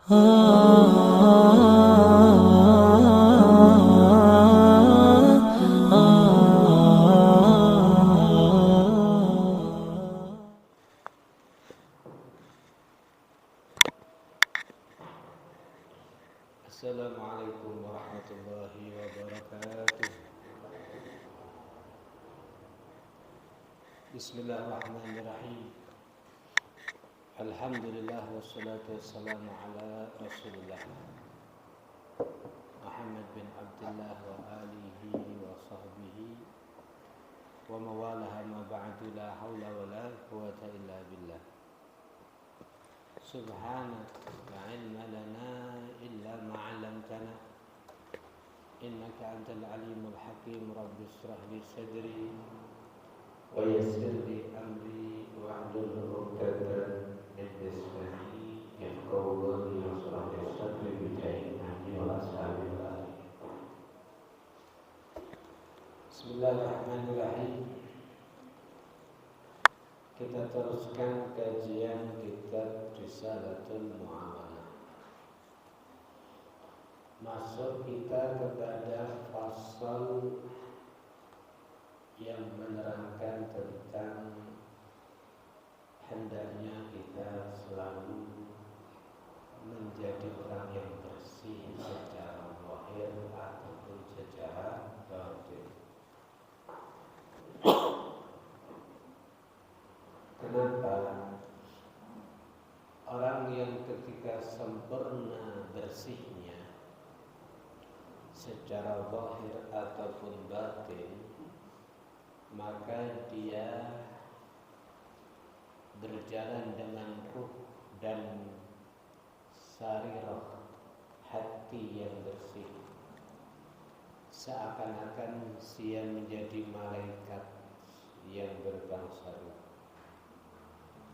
Assalamualaikum warahmatullahi wabarakatuh. Bismillahirrahmanirrahim. Alhamdulillah wassalatu wassalamu ala Rasulillah Muhammad bin Abdullah wa alihi wa sahbihi wa mawalaha ma ba'du, la hawla wa la quwata illa billah. Subhanaka la ilma lana illa ma 'allamtana innaka antal alimul hakim. Rabbi shrah li sadri wa yassir li amri wahlul 'uqdatam min lisani yafqahu qawli. Shrah li sadri bi ta'inani wa ashabi wa Bismillahirrahmanirrahim. Kita teruskan kajian kitab Risalatul Muamalah. Masuk kita kepada fasal yang menerangkan tentang hendaknya kita selalu menjadi orang yang bersih secara zahir ataupun secara batin. Kenapa? Orang yang ketika sempurna bersihnya secara zahir ataupun batin, maka dia berjalan dengan ruh dan sarirah hati yang bersih, seakan-akan dia menjadi malaikat yang berbangsa ruh.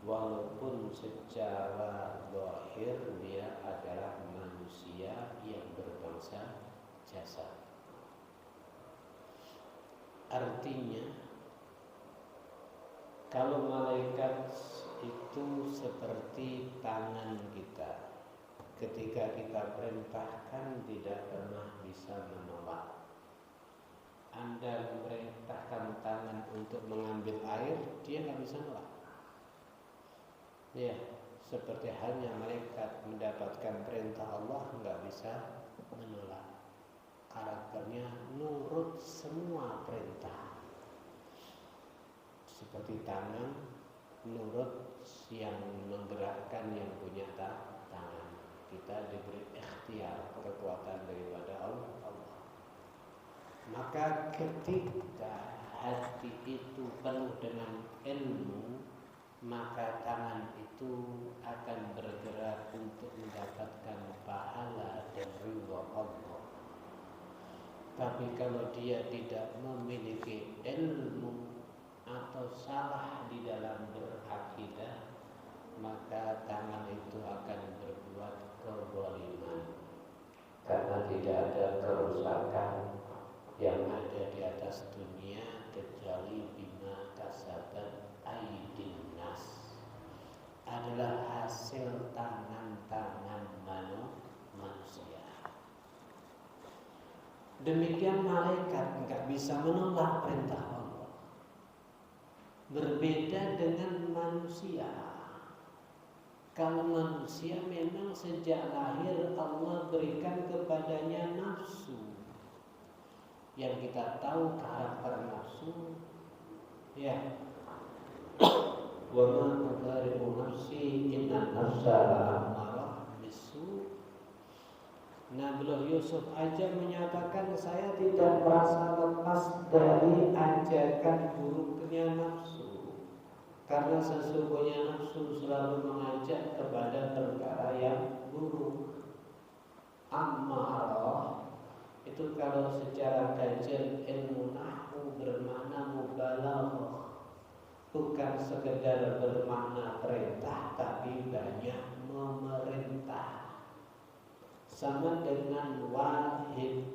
Walaupun secara zahir dia adalah manusia yang berbangsa jasad. Artinya, kalau malaikat itu seperti tangan kita, ketika kita perintahkan tidak pernah bisa menolak. Anda memerintahkan tangan untuk mengambil air, dia nggak bisa nolak. Ya, seperti halnya malaikat mendapatkan perintah Allah nggak bisa menolak. Karakternya nurut semua perintah. Seperti tangan nurut yang menggerakkan yang punya tangan. Kita diberi ikhtiar, kekuatan daripada Allah. Maka ketika hati itu penuh dengan ilmu, maka tangan itu akan bergerak untuk mendapatkan pahala dan ridha Allah. Tapi kalau dia tidak memiliki ilmu atau salah di dalam berakidah, maka tangan itu akan berbuat kezaliman. Karena tidak ada kerusakan yang ada di atas dunia kecuali bima kasabat aydin nas, adalah hasil tangan-tangan manusia. Demikian malaikat enggak bisa menolak perintah Allah. Berbeda dengan manusia. Kalau manusia memang sejak lahir Allah berikan kepadanya nafsu. Yang kita tahu karakter nafsu, ya, wa ma ubari'u nafsi inna nafsa la'amarah bisu. Nabi Yusuf aja menyatakan, saya tidak merasa lepas dari ajakan buruknya nafsu, karena sesungguhnya nafsu selalu mengajak kepada perkara yang buruk. Amarah itu kalau secara kajian ilmu nahwu bermakna mubalaghah, bukan sekedar bermakna perintah, tapi banyak memerintah. Sama dengan wahid,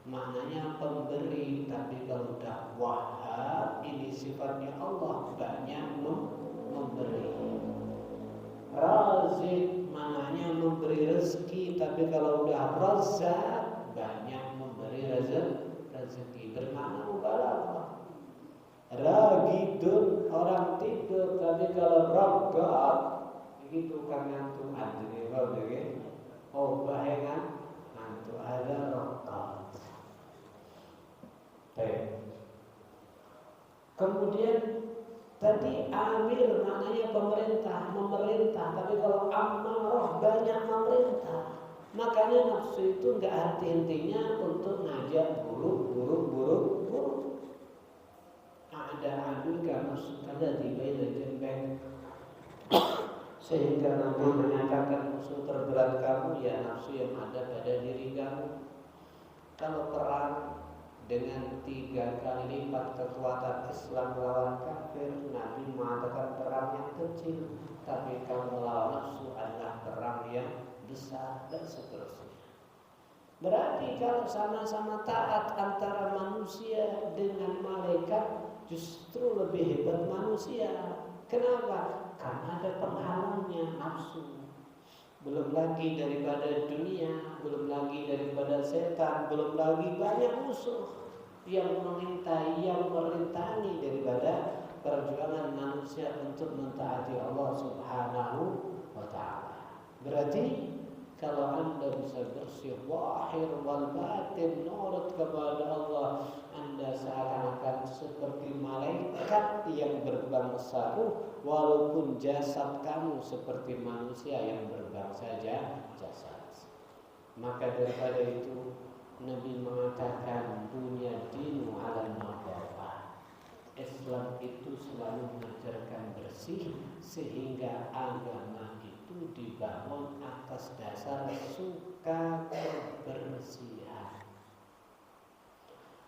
maknanya pemberi, tapi kalau dah wahab, ini sifatnya Allah, banyak memberi. Razik maknanya memberi memberi rezeki, tapi kalau udah razak banyak memberi rezeki. Bermakna mubalaghah. Ragidun orang tidur, tapi kalau ragab itu kan ngantuk adri bae. Oh bahengan ngantuk ada ragab. Baik. Kemudian tadi amir maknanya memerintah, tapi kalau amarah banyak memerintah. Makanya nafsu itu enggak henti-hentinya untuk ngajak buruk. Ada adu karena sudah dibayi jembeng. Sehingga Nabi menyatakan musuh terberat kamu ya nafsu yang ada pada diri kamu. Kalau perang dengan 3 kali lipat kekuatan Islam melawan kafir, Nabi mengatakan perang yang kecil, tapi kamu melawan nafsu adalah perang yang besar dan seterusnya. Berarti kalau sama-sama taat antara manusia dengan malaikat, justru lebih hebat manusia. Kenapa? Karena ada penghalangnya nafsu. Belum lagi daripada dunia, belum lagi daripada setan, belum lagi banyak musuh yang mengintai, yang merintangi daripada perjuangan manusia untuk mentaati Allah Subhanahu wa ta'ala. Berarti kalau Anda bisa bersih zahir wal batin, nurut kepada Allah, Anda seakan-akan seperti malaikat yang berbangsa ruh, walaupun jasad kamu seperti manusia yang berbangsa jasad. Maka daripada itu Nabi mengatakan dunia dinu ala nadhafah. Islam itu selalu mengajarkan bersih, sehingga agama itu dibangun atas dasar suka kebersihan.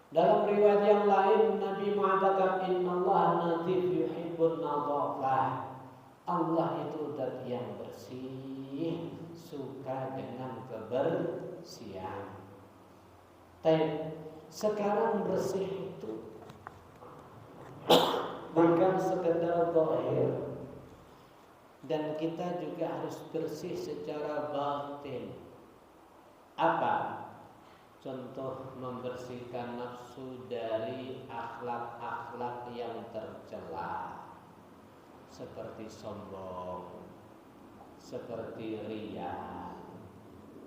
Dalam riwayat yang lain Nabi mengatakan innallaha nadhif yuhibbun nadhafah. Allah itu zat yang bersih, suka dengan kebersihan. Tapi sekarang bersih itu bukan sekedar zahir, dan kita juga harus bersih secara batin. Apa? Contoh membersihkan nafsu dari akhlak-akhlak yang tercela, seperti sombong, seperti riya.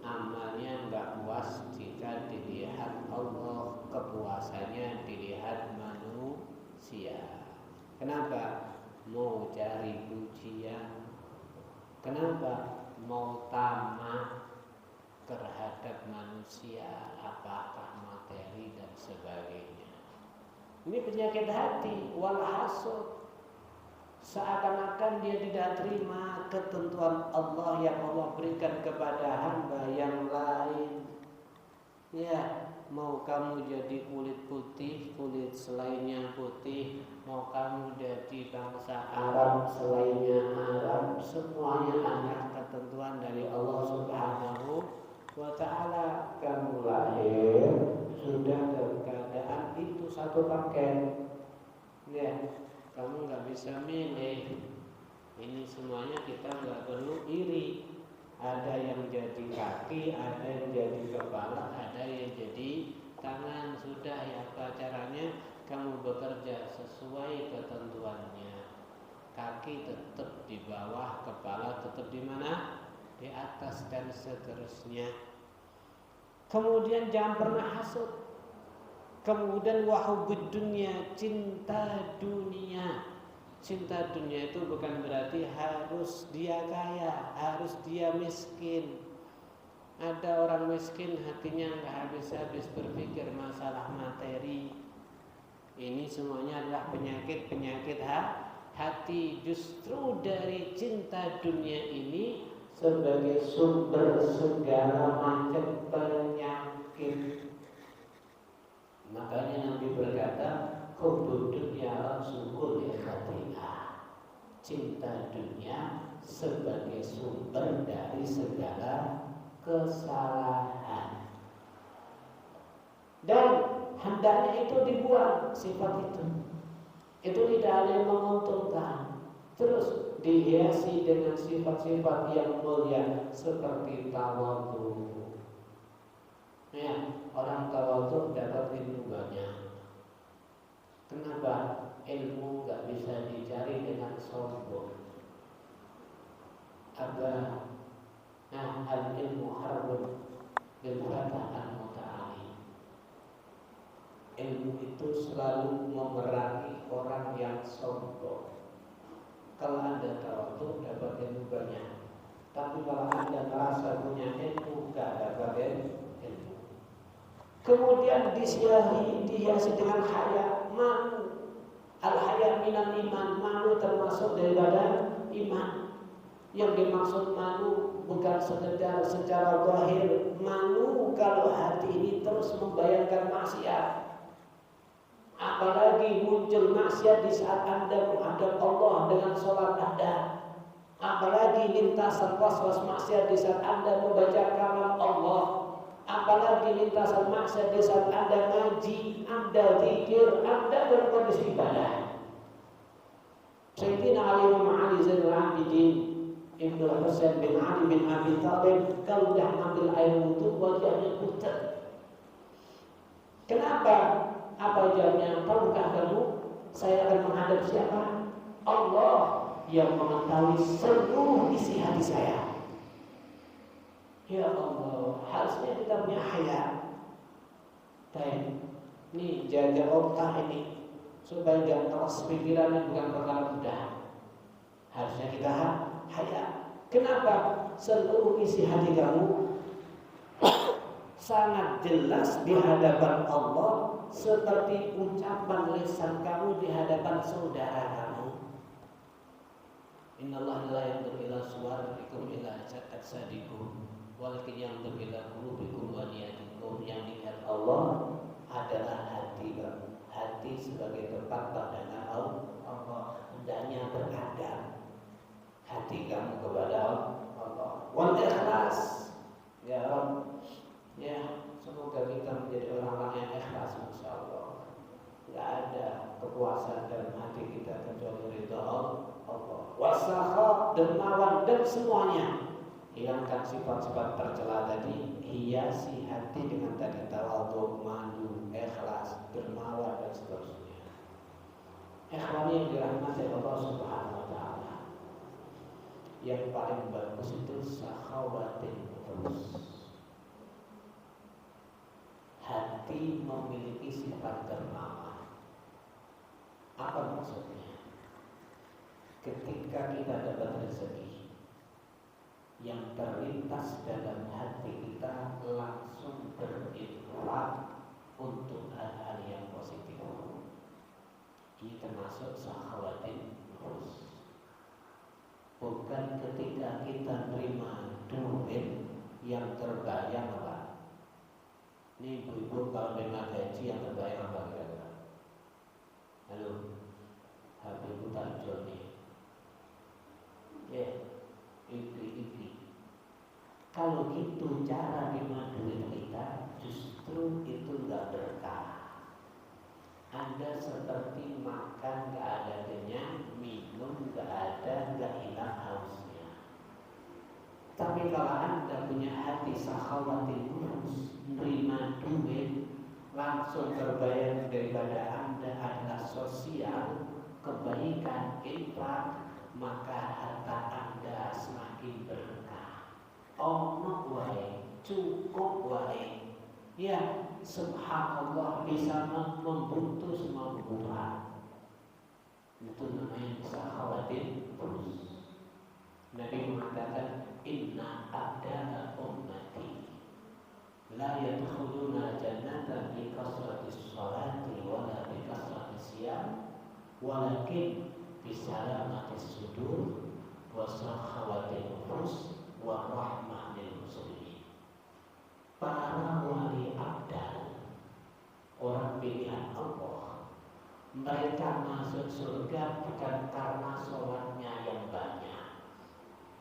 Amalnya enggak puas jika dilihat Allah, kepuasannya dilihat manusia. Kenapa? Mau cari pujian. Kenapa? Mau tamak terhadap manusia, apakah materi dan sebagainya. Ini penyakit hati, wal hasud. Seakan-akan dia tidak terima ketentuan Allah yang Allah berikan kepada hamba yang lain. Ya, mau kamu jadi kulit putih, kulit selainnya putih, mau kamu jadi bangsa Arab, selainnya Arab, semuanya adalah ketentuan dari Allah Subhanahu wa ta'ala. Kamu lahir sudah dalam keadaan itu satu paket. Ya, kamu nggak bisa milih. Ini semuanya kita nggak perlu iri. Ada yang jadi kaki, ada yang jadi kepala, ada yang jadi tangan. Sudah ya, apa caranya? Kamu bekerja sesuai ketentuannya. Kaki tetap di bawah, kepala tetap di mana? Di atas dan seterusnya. Kemudian jangan pernah hasud. Kemudian wahubud dunia, cinta dunia. Cinta dunia itu bukan berarti harus dia kaya, harus dia miskin. Ada orang miskin hatinya nggak habis-habis berpikir masalah materi. Ini semuanya adalah penyakit hati. Justru dari cinta dunia ini sebagai sumber segala macam penyakit. Makanya Nabi berkata, hubbud dunya rasulul khati'ah. Cinta dunia sebagai sumber dari segala kesalahan. Dan hendaknya itu dibuang sifat itu. Itu tidak ada yang menguntungkan. Terus dihiasi dengan sifat-sifat yang mulia seperti tawadhu. Ya, orang tawadhu dapat ilmu banyak. Kenapa? Ilmu gak bisa dicari dengan sombong. Al-ilmu harbun bil fatah al-muta'ali. Ilmu itu selalu memerangi orang yang sombong. Kalau Anda tawadhu dapat ilmu banyak, tapi kalau Anda merasa punya ilmu gak dapat ilmu. Kemudian dihiasi dengan haya, malu. Al-haya minal iman, malu termasuk daripada iman. Yang dimaksud malu bukan sekedar secara zahir, malu kalau hati ini terus membayangkan maksiat. Apalagi muncul maksiat di saat Anda menghadap Allah dengan sholat Anda. Apalagi lintasan was-was maksiat di saat Anda membaca kalam Allah. Apalagi lintasan maksiat di saat Anda ngaji, Anda zikir, Anda dalam kondisi ibadah. Sayyidina Ali Zainul Abidin Ibnu Husain bin Ali bin Abi Thalib kalau sudah ngambil air wudhu wajahnya pucat. Kenapa? Apa jawabnya? Tahukah kamu saya akan menghadap siapa? Allah yang mengetahui seluruh isi hati saya. Ya Allah, harusnya kita punya haya. Baik, ini jaga otak ini supaya jangan keras pikiran, bukan perkara mudah. Harusnya kita haya. Kenapa? Seluruh isi hati kamu sangat jelas di hadapan Allah, seperti ucapan lisan kamu di hadapan saudara kamu. Innallaha la yanzuru ila suwarikum ila ajsadikum, walakin yanzuru ila qulubikum wa niyatikum. Yang dilihat Allah adalah hati kamu. Hati sebagai tempat pandangan Allah. Hendaknya beradab hati kamu kepada Allah. Wal ikhlas. Ya Rabb, ya semoga kita menjadi orang-orang yang ikhlas, insyaallah. Tidak ada kepuasan dalam hati kita kecuali ridha Allah. Wasakha, dermawan, dan semuanya. Hilangkan sifat-sifat tercela tadi, hiasi hati dengan tadi tawadhu, malu, ikhlas, dermawan, dan seterusnya. Ikhwan yang dirahmati Allah Subhanahu wa taala. Yang paling bagus itu sakhawatin nufus. Hati memiliki sifat dermawan. Apa maksudnya? Ketika kita dapat rezeki, yang terlintas dalam hati kita langsung berinfak untuk hal-hal yang positif. Ini termasuk sakhawatin nufus. Bukan ketika kita terima duit yang terbayang apa. Ini ibu-ibu kalau terima gaji yang terbayang apa kira-kira? Halo, Habib Tajul nih. Ya, iki. Kalau gitu cara terima duit kita, justru itu enggak berkah. Anda seperti makan gak ada kenyang, minum gak ada, gak hilang hausnya. Tapi kalau Anda punya hati sakhawatin nufus, menerima duit, langsung terbayang daripada Anda adalah sosial, kebaikan, infak, maka harta Anda semakin berkah. Ono wae, cukup wae. Ya, subhanallah, bisa membantu semua kebutuhan. Itu namanya sakhawatin nufus. Nabi mengatakan, inna abdana ummati la yadkhuluna jannata bi kasratis salati wala bi kasratis siyam, walakin bi salamatis sudur wa sakhawatin nufus wa rahmah lil muslimin. Para wali abdal, orang pilihan Allah, mereka masuk surga bukan karena sholatnya yang banyak,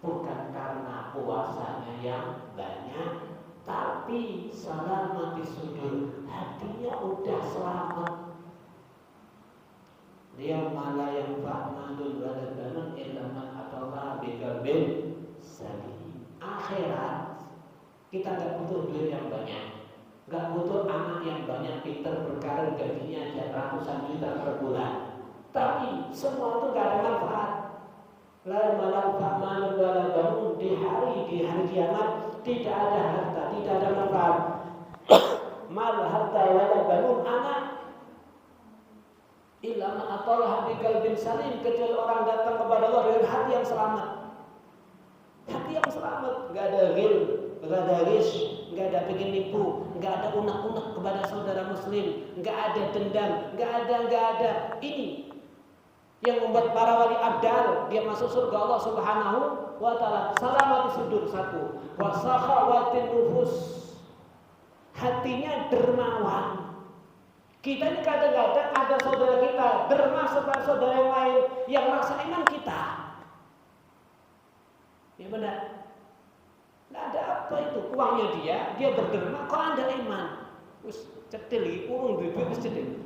bukan karena puasanya yang banyak, tapi salamati sudur, hatinya udah selamat. Dia malah yang fa'malul waladanun illa man ata biqalbin salim. Akhirat kita nggak butuh duit yang banyak, nggak butuh anak yang banyak pinter berkarir gajinya ratusan juta per bulan. Tapi semua itu nggak ada manfaat. La manfaat malun wala banun, di hari kiamat tidak ada harta, tidak ada manfaat. Mal harta wala banun anak illa man atallaha biqalbin salim, kecuali orang datang kepada Allah dengan hati yang selamat. Hati yang selamat, enggak ada ghil, enggak ada rish, enggak ada bikin nipu, enggak ada unek-unek kepada saudara muslim, enggak ada dendam, enggak ada. Ini yang membuat para wali abdal dia masuk surga Allah Subhanahu wa taala. Salamat sudur satu, wa sakhawatin nufus. Hatinya dermawan. Kita ini kadang-kadang ada saudara kita derma seperti saudara yang lain yang merasa iman kita. Ya benar. Nggak ada apa itu, uangnya dia berderma, kok Anda iman? Wis cetil iki urung duit wis cetil.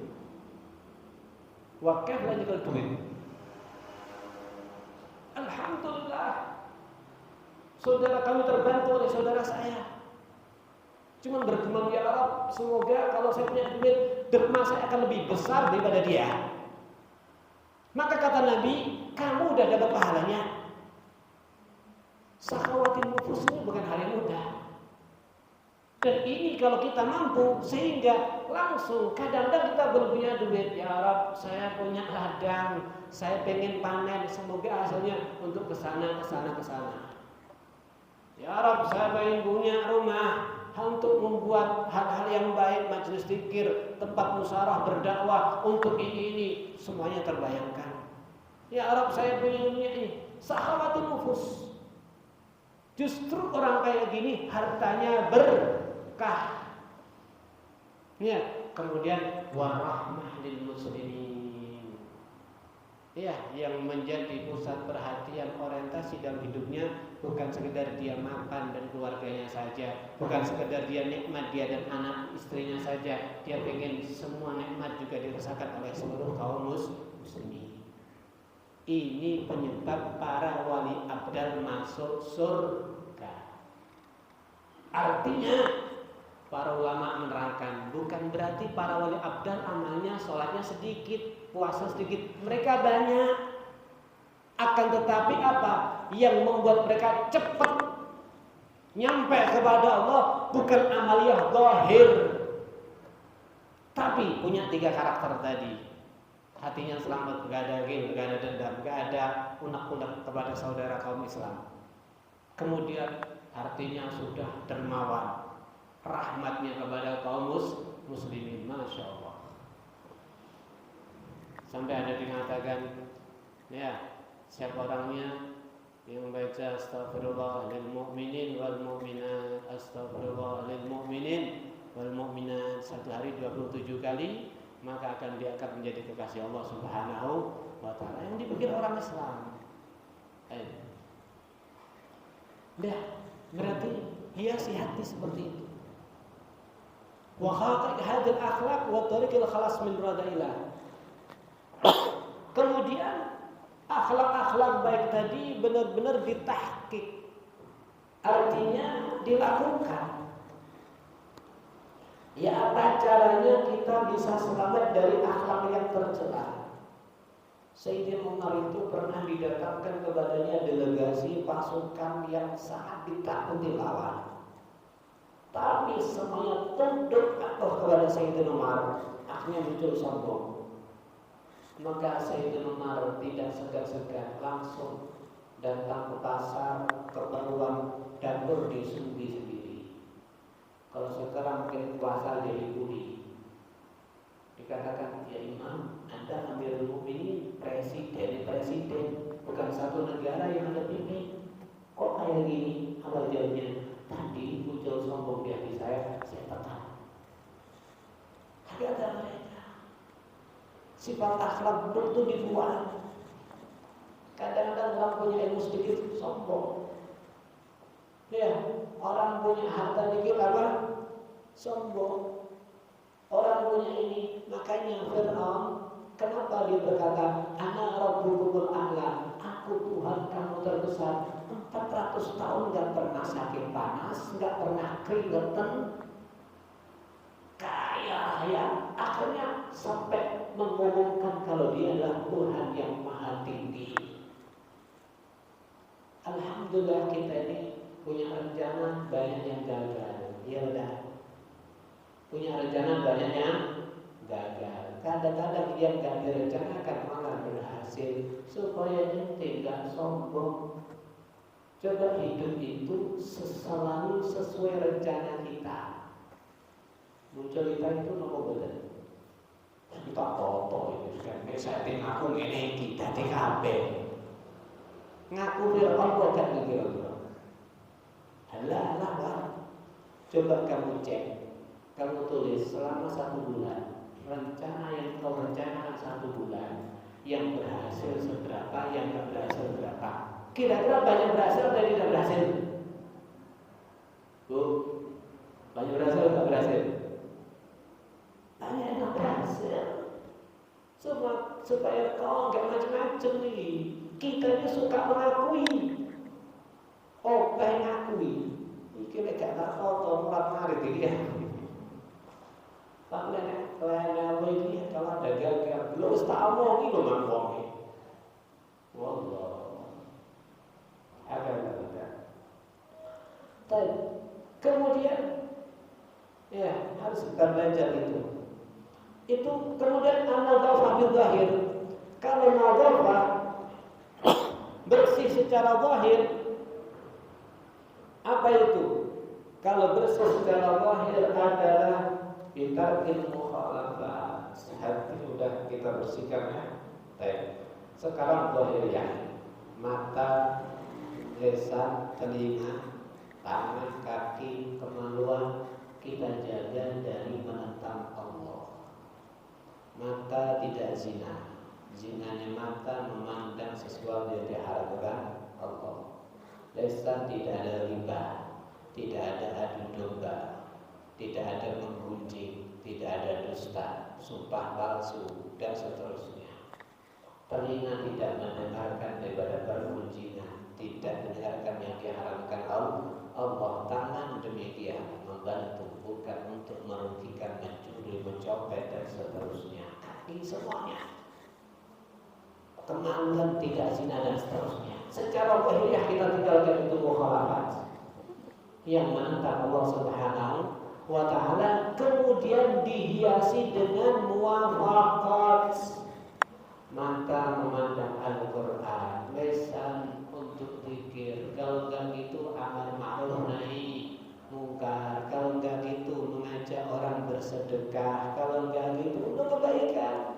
Wakaf lah juga duit. Alhamdulillah, saudara kami terbantu oleh saudara saya. Cuma bergumam, ya Allah, semoga kalau saya punya duit, derma saya akan lebih besar daripada dia. Maka kata Nabi, kamu udah dapat pahalanya. Sakhawatin nufus ini bukan hal yang mudah. Dan ini kalau kita mampu, sehingga langsung kadang-kadang kita belum punya duit. Ya Rabb, saya punya ladang, saya pengen panen, semoga hasilnya untuk kesana. Ya Rabb, saya pengen punya rumah untuk membuat hal-hal yang baik, majelis zikir, tempat musyawarah berdakwah, untuk ini semuanya terbayangkan. Ya Rabb, saya punya ini. Sakhawatin nufus. Justru orang kayak gini hartanya berkah. Ya, kemudian warahmah lil muslimin. Ya, yang menjadi pusat perhatian orientasi dalam hidupnya bukan sekedar dia makan dan keluarganya saja, bukan sekedar dia nikmat dia dan anak istrinya saja. Dia pengen semua nikmat juga dirasakan oleh seluruh kaum muslimin. Ini penyebab para wali abdal masuk surga. Artinya para ulama menerangkan, bukan berarti para wali abdal amalnya, sholatnya sedikit, puasa sedikit, mereka banyak. Akan tetapi apa yang membuat mereka cepat nyampe kepada Allah bukan amaliyah zahir, tapi punya 3 karakter tadi. Hatinya selamat, gak ada ghil, gak ada dendam, gak ada unek-unek kepada saudara kaum Islam. Kemudian artinya sudah dermawan, rahmatnya kepada kaum muslimin, masya Allah. Sampai ada dikatakan, ya, siapa orangnya yang membaca astagfirullah lil mu'minin wal mu'minat, astagfirullah lil mu'minin wal mu'minat satu hari 27 kali, maka dia akan menjadi kekasih Allah Subhanahu wa taala. Yang dipikir orang Islam. Dah, berarti hiasi hati seperti itu. Wa khaqaq hadal akhlaq wa tariqil khalas min radailah. Kemudian akhlak-akhlak baik tadi benar-benar ditahqiq. Artinya dilakukan. Ya, apa caranya kita bisa selamat dari akhlak yang tercela? Sayyidina Umar itu pernah didatangkan kepadanya delegasi pasukan yang sangat ditakuti lawan. Tapi semuanya tunduk patuh kepada Sayyidina Umar. Akhirnya muncul sombong. Maka Sayyidina Umar tidak segan-segan langsung datang ke pasar, ke peruang dapur di sendiri. Kalau sekarang mungkin puasa jadi kuli. Dikatakan, ya Imam, Anda Amirul Mukminin, presiden, bukan satu negara yang Anda pimpin. Kok kayak gini? Apa jawabnya? Tadi muncul sombong di hati saya tekan. Ada mereka. Sifat akhlak betul dibuat. Kadang-kadang orang punya ilmu sedikit sombong. Ya, orang punya harta dikit apa? Sombong. Orang punya ini, makanya Fir'aun kenapa dia berkata, Ana Rabbukumul A'la, Aku Tuhan kamu terbesar. 400 tahun gak pernah sakit panas, gak pernah keringetan, kaya raya. Akhirnya sampai mengumumkan kalau dia adalah Tuhan yang maha tinggi. Alhamdulillah kita ini punya rencana banyak yang gagal. Ya udah, punya rencana banyak yang gagal. Kadang-kadang yang gak direncanakan malah berhasil. Supaya ente gak sombong. Coba hidup itu selalu sesuai rencana kita. Muncul kita itu nomor bener. Kita foto itu kan. Setting aku ini kita di KB. Ngaku Allah kan kira-kira. Halah. Coba kamu cek. Kamu tulis selama 1 bulan. Rencana yang kau rencanakan 1 bulan. Yang berhasil seberapa, yang tidak berhasil berapa. Kira-kira banyak berhasil atau tidak berhasil? Bu, banyak berhasil atau tidak berhasil? Banyak yang berhasil. Supaya kau nggak macam-macam nih. Kita ini suka mengakui. Oh, pengen ngakui. Ini gak tak foto mulat mari dia. Pak nenek kelihatan ini kalau ada gagal, belum tak omongi lo ngomongin. Wallah. Ada. Tapi kemudian ya harus kita belajar itu. Itu kemudian an-nadhafah bil zahir. Kalau nadhafah bersih secara zahir, apa itu? Kalau bersih secara zahir adalah bitarkil mukhalafah. Hati sudah kita bersihkan ya. Baik. Sekarang zahiriyah. Mata, lisan, telinga, tangan, kaki, kemaluan kita jaga dari menentang Allah. Mata tidak zina. Zinanya mata memandang sesuatu yang diharamkan Allah. Lisan tidak ada riba, tidak ada adu domba, tidak ada menggunjing, tidak ada dusta, sumpah palsu dan seterusnya. Telinga tidak mendengarkan daripada pergunjingan, tidak mendengarkan yang diharamkan Allah. Tangan demikian membantu, bukan untuk merugikan, mencuri, mencopet dan seterusnya. Kaki semuanya. Kemaluan tidak zina dan seterusnya. Secara zahiriyah kita tinggalkan itu mukhalafat yang menentang Allah Subhanahu wa ta'ala, kemudian dihiasi dengan muwafaqat. Mata memandang Al-Quran, lisan untuk zikir, kalau enggak gitu amar ma'ruf nahi mungkar, kalau enggak gitu mengajak orang bersedekah, kalau enggak gitu untuk kebaikan.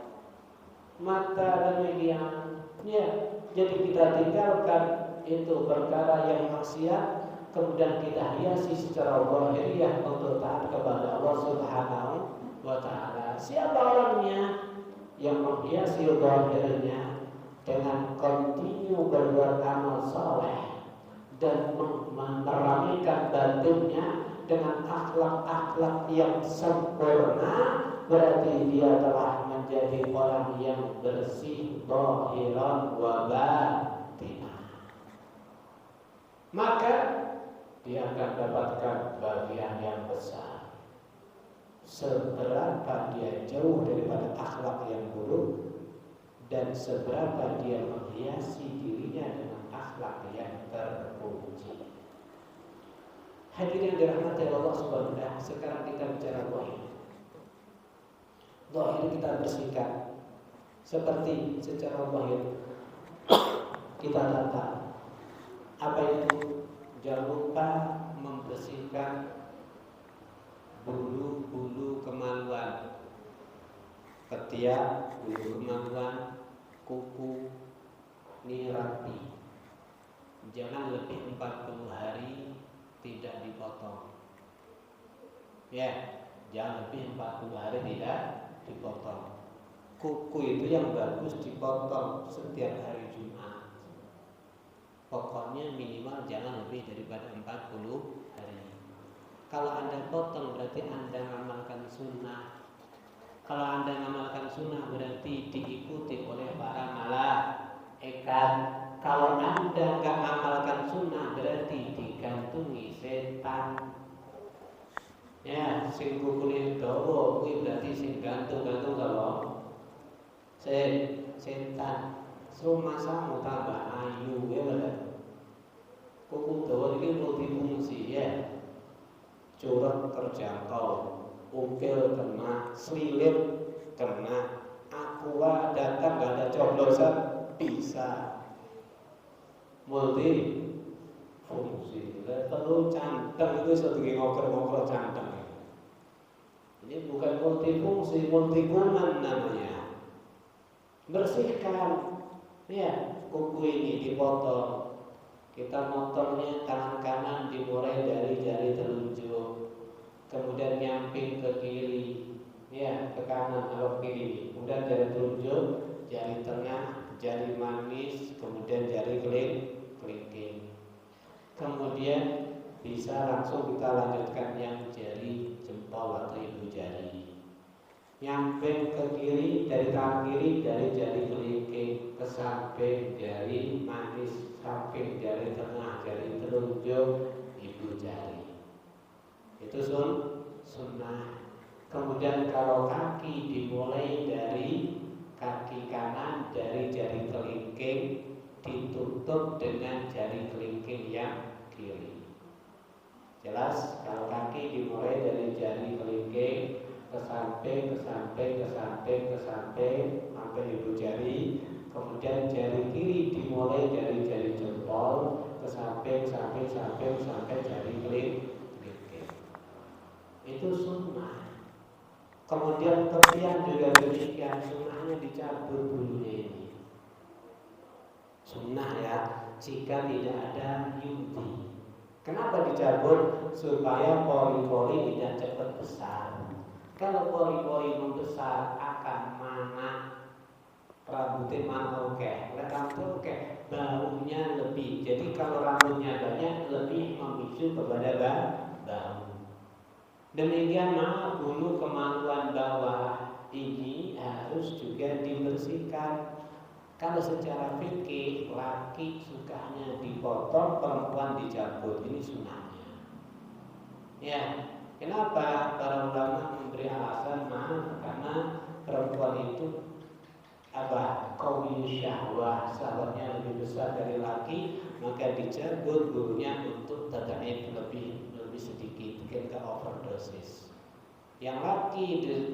Mata demikian ya, jadi kita tinggalkan itu perkara yang maksiat, kemudian kita hiasi secara zahiriyah untuk taat kepada Allah Subhanahu wa ta'ala. Siapa orangnya yang menghiasi zahirnya dengan kontinu berbuat amal saleh dan meneramikan batinnya dengan akhlak-akhlak yang sempurna, berarti dia telah menjadi orang yang bersih zahiran wa batinah. Maka dia akan dapatkan bagian yang besar. Seberapa dia jauh daripada akhlak yang buruk dan seberapa dia menghiasi dirinya dengan akhlak yang terpuji. Hadirin yang dirahmati Allah Subhanahu wa ta'ala, sekarang kita bicara zahir. Zahir kita bersihkan seperti secara zahir kita tata. Apa itu? Jangan lupa membersihkan bulu-bulu kemaluan, ketiak, bulu kemaluan, kuku, ini rapi. Jangan lebih 40 hari tidak dipotong. Ya, jangan lebih 40 hari tidak dipotong. Kuku itu yang bagus dipotong setiap hari Jumat. Pokoknya minimal jangan lebih daripada 40 hari. Kalau Anda potong berarti Anda mengamalkan sunnah. Kalau Anda mengamalkan sunnah berarti diikuti oleh para malaikat. Kalau Anda nggak amalkan sunnah berarti digantungi setan. Ya, sing kukulit dawa kuwi berarti sing gantung-gantung kalau setan. Sumasamu tambah ayu ya bener. Kuku dawa iki multifungsi ya. Curug terjangkau, ukil kena, selilit kena, aqua datang gak ada coblosan bisa. Multi fungsi. Perlu canteng itu sedikit ngobrol-ngobrol canteng. Ini bukan multifungsi, multikuman namanya. Bersihkan, ya kuku ini dipotong. Kita motongnya tangan kanan dimulai dari jari telunjuk, kemudian nyamping ke kiri, ya ke kanan atau kiri. Kemudian jari telunjuk, jari tengah, jari manis, kemudian jari kelingking. Kemudian bisa langsung kita lanjutkan yang jari jempol atau ibu jari. Nyamping ke kiri dari tangan kiri dari jari kelingking ke samping jari manis, samping jari tengah, jari telunjuk, ibu jari. Itu sunnah. Kemudian kalau kaki dimulai dari kaki kanan dari jari kelingking ditutup dengan jari kelingking yang kiri. Jelas? Kalau kaki dimulai dari jari kelingking ke samping, ke samping, ke samping, ke samping sampai ibu jari. Kemudian jari kiri dimulai dari jari jempol ke samping, samping, samping sampai jari kelingking. Itu sunnah. Kemudian tepian juga demikian, sunnahnya dicabut bulunya ini. Sunnah ya, jika tidak ada yudi. Kenapa dicabut? Supaya pori-pori tidak cepat besar. Kalau pori-pori membesar akan mana rambutnya mana oke, rambut oke, baunya lebih. Jadi kalau rambutnya banyak lebih memicu kepada bau. Demikian bulu kemaluan bawah ini harus juga dibersihkan. Kalau secara fikih laki sukanya dipotong, perempuan dicabut. Ini sunnahnya. Ya, kenapa para ulama memberi alasan karena perempuan itu qawiy syahwah, syahwatnya lebih besar dari laki, maka dicabut bulunya untuk tadaif lebih sedikit, mungkin ke overdosis. Yang laki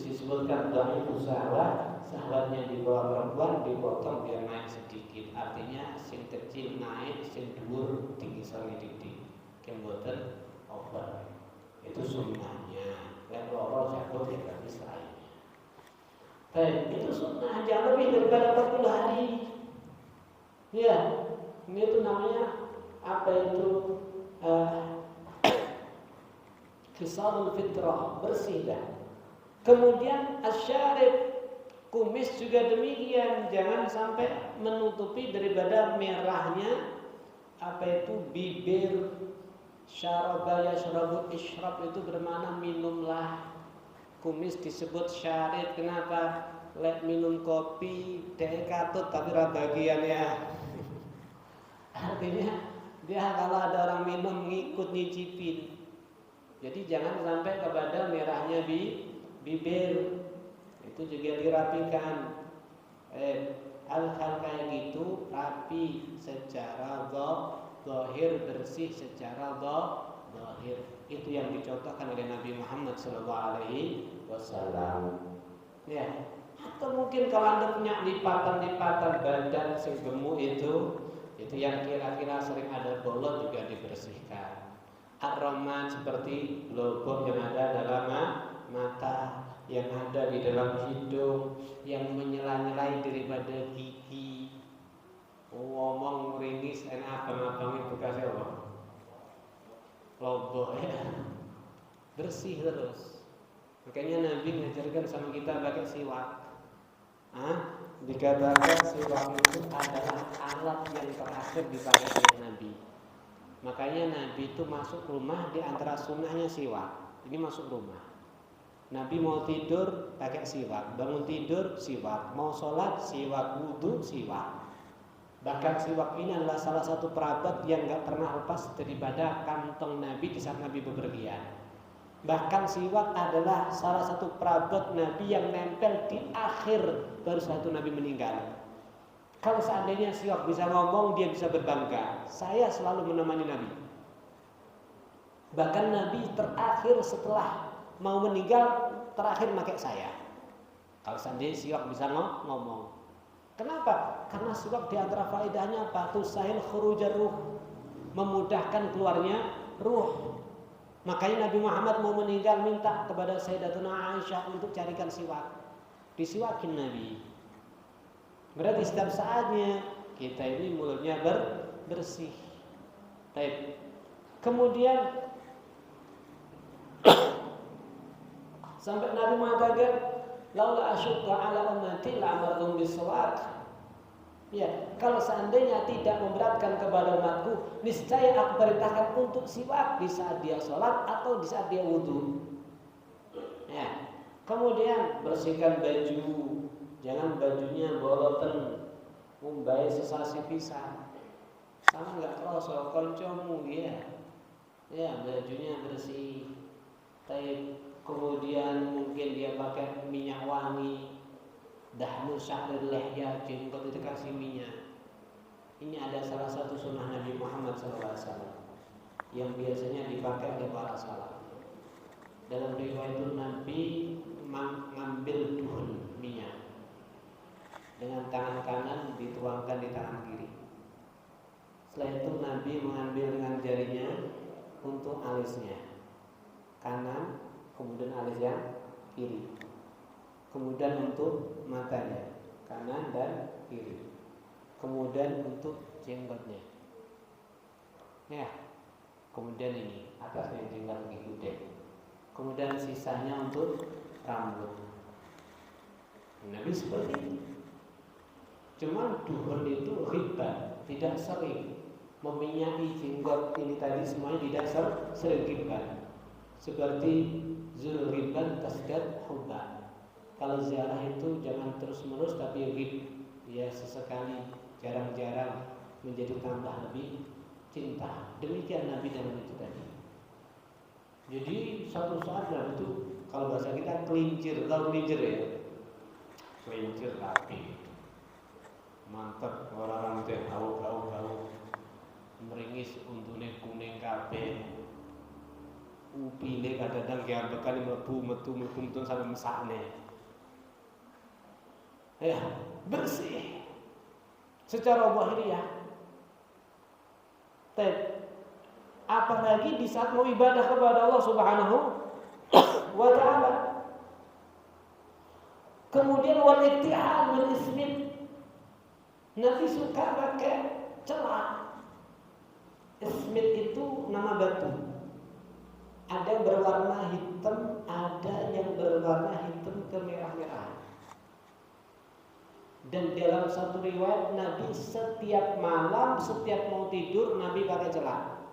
disebutkan dhaif syahwat, syahwatnya di bawah perempuan dipotong biar naik sedikit. Artinya sing kecil naik, sing dhuwur tinggi didik. Kemboten over. Itu sunnahnya. Lek loro cabut ya berarti selainnya. Baik, itu sunnah, jangan lebih daripada 40 hari. Ya, ini itu namanya apa itu? Khisalul fitrah, bersih dah. Kemudian asyarib, kumis juga demikian, jangan sampai menutupi daripada merahnya apa itu bibir. Syaraba yashrabu, isyrab itu bermakna minumlah. Kumis disebut syarib, kenapa? Lek minum kopi dek katut tapi ra bagian ya. Artinya dia kalau ada orang minum ngikut nyicipin. Jadi jangan sampai kepada merahnya bibir. Itu juga dirapikan. Hal-hal kayak gitu rapi secara zahir, bersih secara zahir. Itu yang dicontohkan oleh Nabi Muhammad SAW. Ya. Atau mungkin kalau Anda punya lipatan-lipatan badan sing gemuk itu yang kira-kira sering ada bolot juga dibersihkan. Ar-Rahman seperti lubang yang ada dalam mata, yang ada di dalam hidung, yang menyela-nyelai daripada gigi. Ngomong ringis enak abang-abang itu kasih apa? Lobo ya. Bersih terus. Makanya Nabi mengajarkan sama kita pakai siwak. Dikatakan siwak itu adalah alat yang terakhir dipakai oleh Nabi. Makanya Nabi itu masuk rumah di antara sunnahnya siwak. Ini masuk rumah. Nabi mau tidur pakai siwak, bangun tidur siwak, mau sholat siwak, wudu siwak. Bahkan siwak ini adalah salah satu perabot yang gak pernah lepas daripada kantong Nabi di saat Nabi bepergian. Bahkan siwak adalah salah satu perabot Nabi yang nempel di akhir baru satu Nabi meninggal. Kalau seandainya siwak bisa ngomong, dia bisa berbangga. Saya selalu menemani Nabi. Bahkan Nabi terakhir setelah mau meninggal, terakhir pakai saya. Kalau seandainya siwak bisa ngomong. Kenapa? Karena siwak di antara faedahnya apa? Tusahil khurujar ruh, memudahkan keluarnya ruh. Makanya Nabi Muhammad mau meninggal minta kepada Sayyidatuna Aisyah untuk carikan siwak. Disiwakin Nabi. Berarti setiap saatnya kita ini mulutnya bersih. Baik. Kemudian sampai Nabi mengatakan, laula asyqa ala ummati la'amartum bis-siwak. Ya, kalau seandainya tidak memberatkan kepada umatku, niscaya aku perintahkan untuk siwak di saat dia sholat atau di saat dia wudhu. Ya, kemudian bersihkan baju, jangan bajunya boloten, mumbai sesasi pisan. Sama nggak krosok koncomu ya bajunya bersih. Kemudian mungkin dia pakai minyak wangi, dahnu syahrir lihya, jenggot itu kasih minyak. Ini ada salah satu sunnah Nabi Muhammad SAW yang biasanya dipakai oleh para salaf. Dalam riwayat itu Nabi mengambil duhun minyak dengan tangan kanan dituangkan di tangan kiri. Setelah itu Nabi mengambil dengan jarinya untuk alisnya kanan, kemudian alis yang kiri, kemudian untuk matanya kanan dan kiri, kemudian untuk jenggotnya, ya, kemudian ini atasnya jenggot gede, kemudian sisanya untuk rambut. Nabi seperti ini. Cuman duhur itu riba, tidak sering meminyaki jenggot ini tadi, semuanya tidak sering riba. Seperti zulriban tasdad hubba. Kalau ziarah itu jangan terus-menerus tapi rib, ya sesekali, jarang-jarang menjadi tambah lebih cinta. Demikian Nabi dalam itu tadi. Jadi satu saat Nabi itu, kalau bahasa kita kelincir, tahu kelincir ya? Kelincir rapi, mantap, orang-orang itu bau meringis untune kuning kabeh. Upile kadang-kadang kiambekan mlebu metu sampai mesakne. Ya, bersih secara zahiriyah. Apalagi di saat mau ibadah kepada Allah Subhanahu wa taala. Kemudian wal ittihad wal ismit. Nabi suka pakai celak. Ismit itu nama batu. Ada yang berwarna hitam, ada yang berwarna hitam kemerah-merahan. Dan dalam satu riwayat Nabi setiap malam, setiap mau tidur Nabi pakai celak.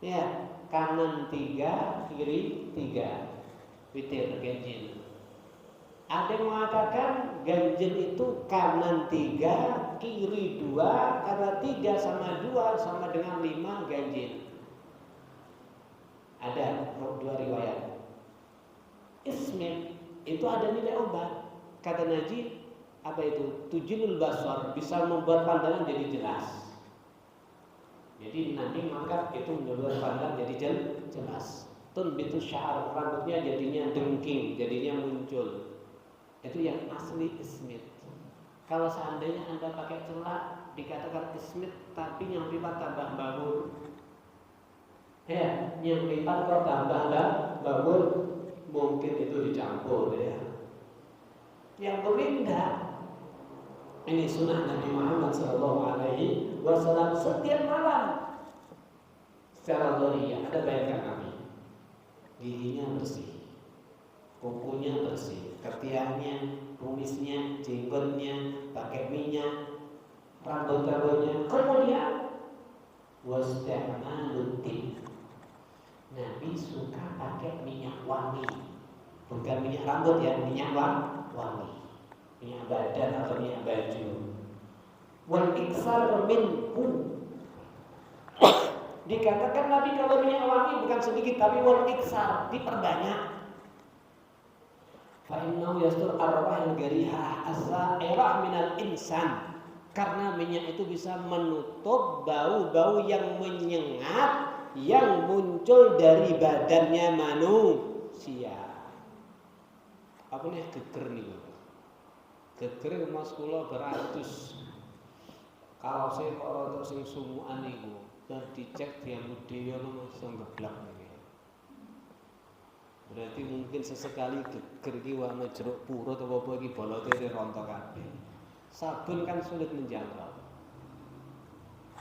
Ya, kanan 3, kiri 3. Witir ganjil. Ada yang mengatakan ganjil itu kanan 3, kiri 2, karena 3 sama 2 sama dengan 5 ganjil. Ada 2 riwayat. Ismit itu ada nilai obat. Kata Najib, apa itu? Tujinul basar, bisa membuat pandangan jadi jelas. Jadi Nabi maka itu membuat pandangan jadi jelas. Tunbitu sya'ar, rambutnya jadinya dengking, jadinya muncul. Itu yang asli ismit. Kalau seandainya Anda pakai celak dikatakan ismit, tapi yang pipa tambah babur. Ya, yang lipat kok tambah babur, mungkin itu dicampur ya. Yang berbeda, ini sunnah Nabi Muhammad SAW setiap malam. Secara dhahiriyah ada bayangkan Nabi, giginya bersih, kukunya bersih, ketiaknya, kumisnya, jenggotnya, pakai minyak, rambut-rambutnya, kemudian wasta'malul tib. Nabi suka pakai minyak wangi, bukan minyak rambut ya, minyak wangi, minyak badan atau minyak baju. wal iksar minhu. Dikatakan Nabi kalau minyak wangi bukan sedikit tapi wal iksar, diperbanyak. Fa innahu yastur arwahil garihah as-sa'irah minal insan. Karena minyak itu bisa menutup bau-bau yang menyengat yang muncul dari badannya manusia. Apa nih geger nih? Geger mas kula beratus. Kalau saya kok rada sing sumukan niku, bar dicek dianggo dhewe ono iso ngeblak niki. Berarti mungkin sesekali geger iki ana jeruk purut apa iki bolote rontok kabeh. Sabun kan sulit menjangkau.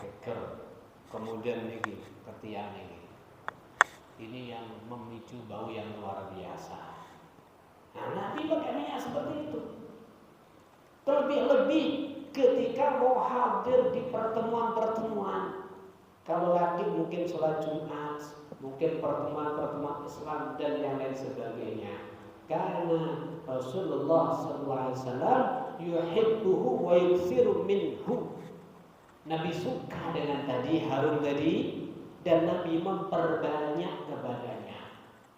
Geger. Kemudian niki ketiak niki. Ini yang memicu bau yang luar biasa. Nah, Nabi pakai minyak seperti itu. Terlebih-lebih ketika mau hadir di pertemuan-pertemuan. Kalau lagi mungkin sholat Jumat, mungkin pertemuan-pertemuan Islam dan yang lain sebagainya. Karena Rasulullah SAW yuhibbuhu wa yuksiru minhu. Nabi suka dengan tadi harum tadi dan Nabi memperbanyak kepadanya.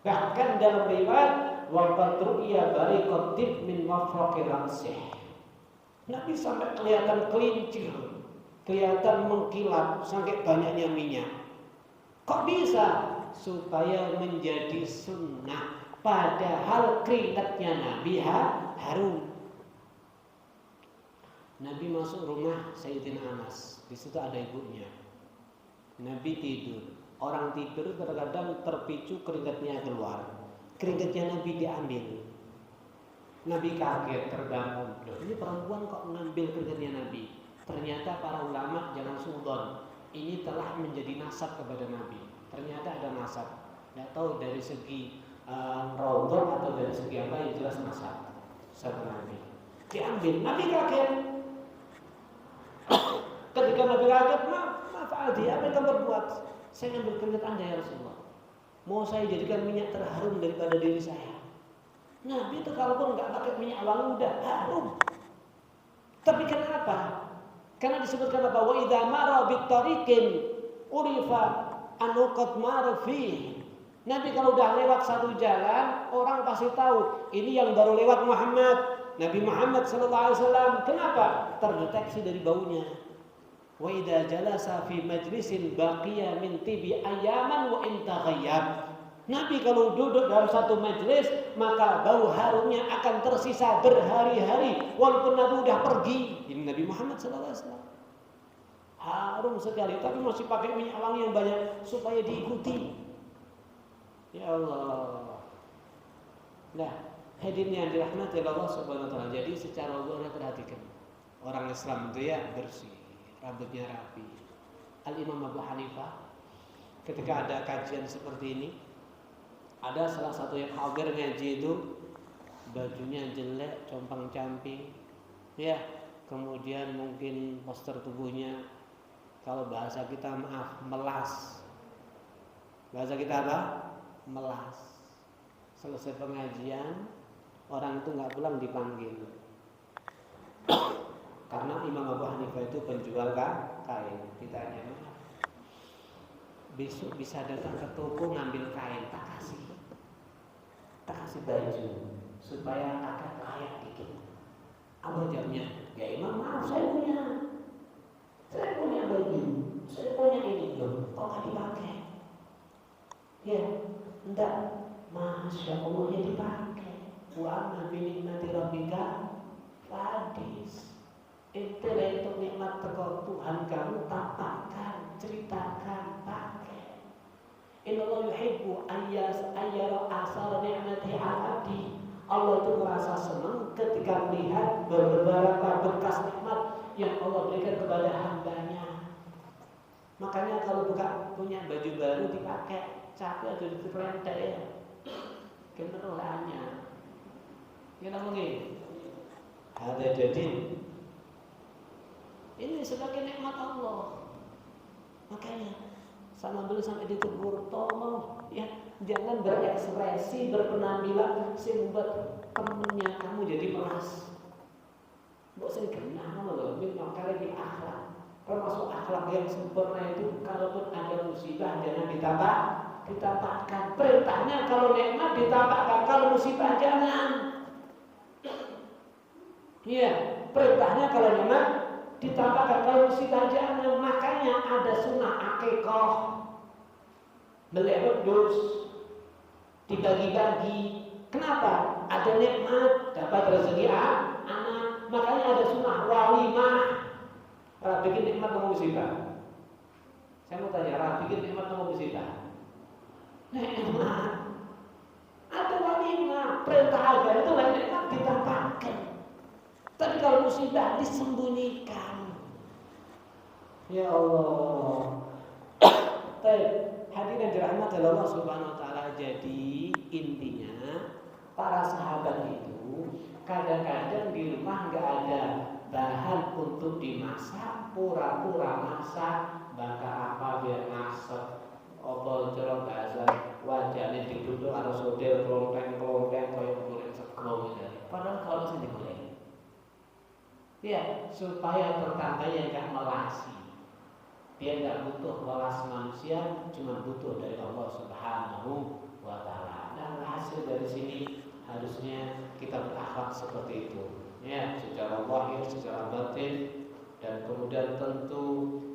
Bahkan dalam riwayat wa patru'iya bariqatib min mafraqi ransih. Nabi sampai kelihatan kelincir, kelihatan mengkilap, sampai banyaknya minyak. Kok bisa? Supaya menjadi sunnah. Padahal keringatnya Nabi harum. Nabi masuk rumah Sayyidina Anas. Di situ ada ibunya. Nabi tidur. Orang tidur terkadang terpicu keringatnya keluar. Keringatnya Nabi diambil. Nabi kaget terbangun. Loh, ini perempuan kok ngambil keringatnya Nabi? Ternyata para ulama jangan suudzon. Ini telah menjadi nasab kepada Nabi. Ternyata ada nasab. Tidak tahu dari segi rawdoh atau dari segi apa yang jelas nasab. Nasab Nabi. Diambil. Nabi kaget. Ketika Nabi kaget, maaf Aldi, apa yang kamu berbuat? Saya ngambil keringat Anda ya Rasulullah. Mau saya jadikan minyak terharum daripada diri saya. Nabi itu kalaupun nggak pakai minyak wangi udah harum. Tapi kenapa? Karena disebutkan apa? Wa idza mara bitariqin urifa anu qad mara fihi. Nabi kalau udah lewat satu jalan, orang pasti tahu ini yang baru lewat Muhammad. Nabi Muhammad sallallahu alaihi wasallam. Kenapa? Terdeteksi dari baunya. Wa idza jalasa fi majlisin baqiya min tibi ayaman wa in taghayyab. Nabi kalau duduk dalam satu majelis, maka bau harumnya akan tersisa berhari-hari walaupun Nabi sudah pergi. Ini Nabi Muhammad SAW. Harum sekali, tapi masih pakai minyak wangi yang banyak supaya diikuti. Ya Allah. Nah, hadirin yang dirahmati Allah Subhanahu wa taala. Jadi secara Allah perhatikan. Orang Islam itu ya bersih, rambutnya rapi. Al-Imam Abu Hanifah ketika ada kajian seperti ini, ada salah satu yang hadir ngaji itu bajunya jelek, compang-camping, ya, kemudian mungkin poster tubuhnya, kalau bahasa kita maaf, melas. Bahasa kita apa? Melas. Selesai pengajian, orang itu nggak pulang dipanggil. Karena Imam Abu Hanifah itu penjual kain. Ditanya, besok bisa datang ke toko ngambil kain, tak kasih baju supaya agak layak dikit. Apa jawabnya? Ya Imam, maaf saya punya baju, saya punya ini loh, kok nggak dipakai? Ya, enggak, Masya Allah ya dipakai. Wa amma bi nikmati rabbika fadis. Itu untuk nikmat teko Tuhan kamu tampakkan, ceritakan, pakai. Innallaha yuhibbu ayyara asar ni'mati 'abdi. Allah itu merasa senang ketika melihat beberapa bekas nikmat yang Allah berikan kepada hambanya. Makanya kalau punya baju baru dipakai, capek atau diterentek ya. Kemerohannya. Kita mungkin ada jadi ini sebagai nikmat Allah. Makanya sama beliau sampai ditegur, tolong ya jangan berekspresi, berpenampilan sehingga membuat temennya kamu jadi melas. Mbok sing genah ngono lho, min makarimil akhlak. Termasuk akhlak yang sempurna itu kalaupun ada musibah jangan ditampakkan. Perintahnya kalau nikmat ditampakkan, kalau musibah jangan. Iya, perintahnya kalau nikmat ditampakkan, kalau musibah jangan. Makanya ada sunnah akikah, beli wedhus, dibagi-bagi. Kenapa? Ada nikmat, dapat rezeki anak. Makanya ada sunnah walimah. Bikin nikmat mau musibah. Saya mau tanya, bikin nikmat mau musibah? Nikmat. Ada walimah. Perintah agama itu nikmat ditampakkan. Tapi kalau musibah disembunyikan. Ya Allah. Baik, hadirin dirahmati Allah Subhanahu wa taala. Jadi intinya para sahabat itu kadang-kadang di rumah enggak ada bahan untuk dimasak, pura-pura masak, bakar apa biar masak, opol cerong bahasa wajahnya diduduk harus model kelonteng kayak goreng sego gitu. Padahal kalau saya digoreng, ya supaya tetangga enggak melasi, dia enggak butuh melas manusia, cuma butuh dari Allah Subhanahu wa taala. Dan hasil dari sini harusnya kita berakhlak seperti itu. Ya, secara zahir, secara batin, dan kemudian tentu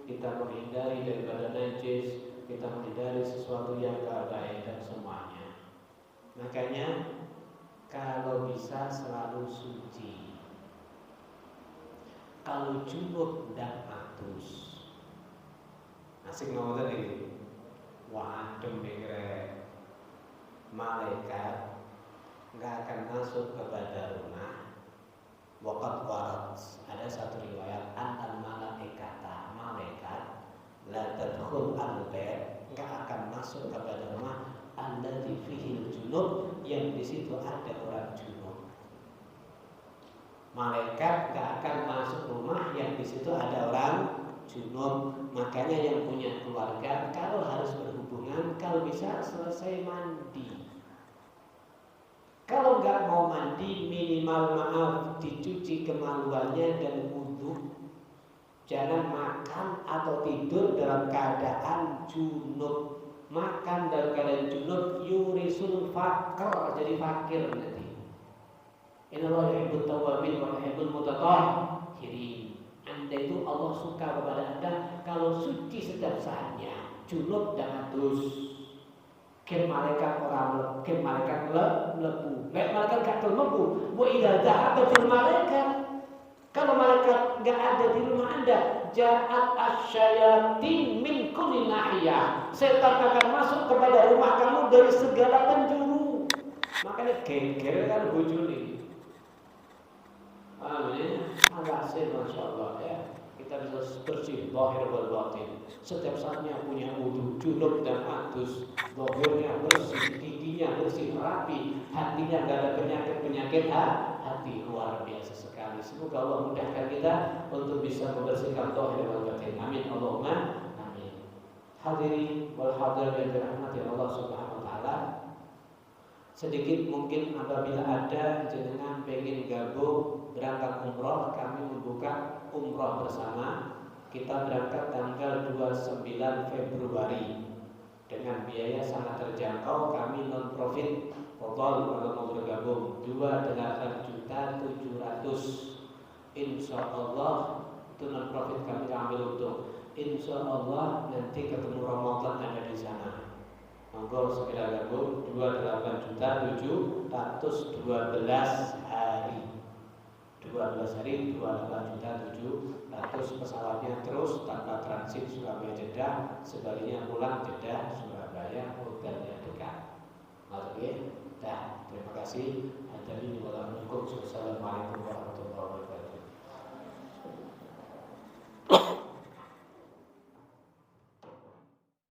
kita menghindari daripada najis, kita menghindari sesuatu yang tidak baik dan semuanya. Makanya kalau bisa selalu suci. Kalau junub dan atus, asik ngomong tadi, wah adem mikre, malaikat nggak akan masuk kepada rumah. Waqat warat, ada satu riwayat annal malaikata, malaikat la tadkhul al-bait, enggak akan masuk kepada rumah alladzi fihi junub, yang di situ ada orang junub. Malaikat enggak akan masuk rumah yang di situ ada orang junub. Makanya yang punya keluarga kalau harus berhubungan, kalau bisa selesai mandi. Kalau nggak mau mandi, minimal maaf dicuci kemaluannya dan wudhu. Jangan makan atau tidur dalam keadaan junub. Makan dalam keadaan junub yurisul fakr, jadi fakir nanti. Innallaha yuhibbut tawwabin wa yuhibbul mutatahhirin. Anda itu Allah suka kepada Anda kalau suci setiap saatnya, junub dan adus. Kem malaikat orang kem malaikat lebu. Malaikat gak lebu. Wa idza dhahaba fil malaikat. Kalau malaikat enggak ada di rumah Anda, ja'at asyayatin min kulli nahiyah. Setan akan masuk kepada rumah kamu dari segala penjuru. Makanya geger kan bojone. Amin. Alhasil masyaallah ya. Kita bisa bersih zahir wal batin. Setiap saatnya punya wudu, junub dan adus. Zahirnya bersih, giginya bersih, rapi, hatinya enggak ada penyakit hati. Luar biasa sekali. Semoga Allah mudahkan kita untuk bisa membersihkan zahir wal batin. Amin Allahumma amin. Hadirin wal hadirat yang dirahmati Allah Subhanahu wa taala. Sedikit mungkin apabila ada jenengan pengen gabung berangkat umroh, kami membuka umroh bersama. Kita berangkat tanggal 29 Februari dengan biaya sangat terjangkau. Kami non profit total kalau mau bergabung 28.700.000. Insya Allah itu non profit kami ambil untung. Insya Allah nanti ketemu Ramadan ada di sana. Monggo segera gabung 28.712 hari. 12 hari 28.700. Pesawatnya terus tanpa transit Surabaya Jeddah, sebaliknya pulang Jeddah Surabaya, hotelnya dekat. Oke, terima kasih.